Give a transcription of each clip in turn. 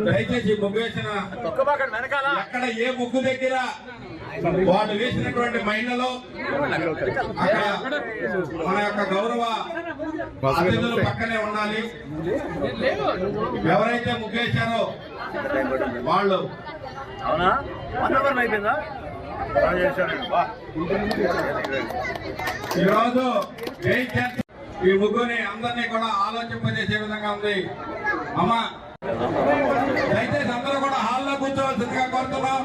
దయచేసి ముగ్గు వేసిన ఎక్కడ ఏ ముగ్గు దగ్గర వాళ్ళు వేసినటువంటి మహిళలు మన యొక్క గౌరవ అతిథులు పక్కనే ఉండాలి. ఎవరైతే ముగ్గేశారో వాళ్ళు అవునా అయిపోయిందా ఈరోజు ఈ ముగ్గుని అందరినీ కూడా ఆలోచింపజేసే విధంగా ఉంది. అమ్మా దయచేసి అందరూ కూడా హాల్లో కూర్చోవలసిందిగా కోరుతున్నాం.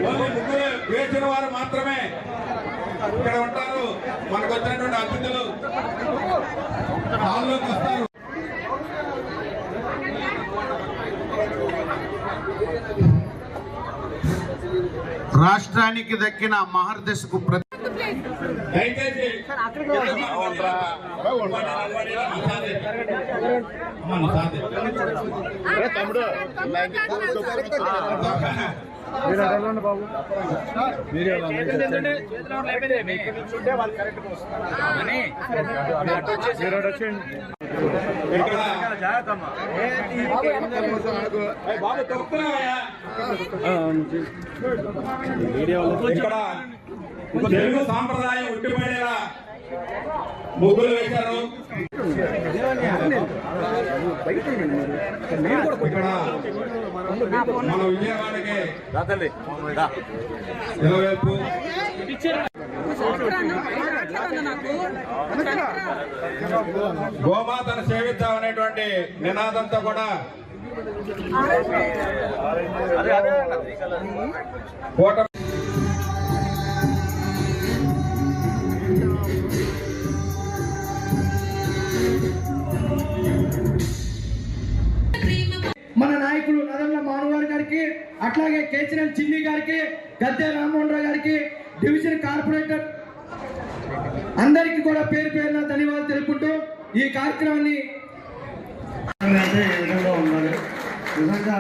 ఓన్లీ ముగ్గురు వేసిన వారు మాత్రమే ఇక్కడ ఉంటారు. మనకు వచ్చినటువంటి అతిథులు హాల్లోకి వస్తారు. రాష్ట్రానికి దక్కిన మహర్దశకు దయచేసి తమ్ముడు బాబు ఇక్కడ తెలుగు సాంప్రదాయం ఉట్టిపడేలా ముగ్గులు వేశారు. ఇక్కడ మన విజయవాడకి ఇలవైపు గోమాతను సేవిద్దాం అనేటువంటి నినాదంతో కూడా కోట మన నాయకులు నరంల మానవారి గారికి, అట్లాగే కేసీఆర్ చిన్ని గారికి, గద్దె రామ్మోహన్ రావు గారికి, డివిజన్ కార్పొరేటర్ అందరికీ కూడా పేరు పేరున ధన్యవాదాలు తెలుపుకుంటూ ఈ కార్యక్రమాన్ని ఉండాలి. నిజంగా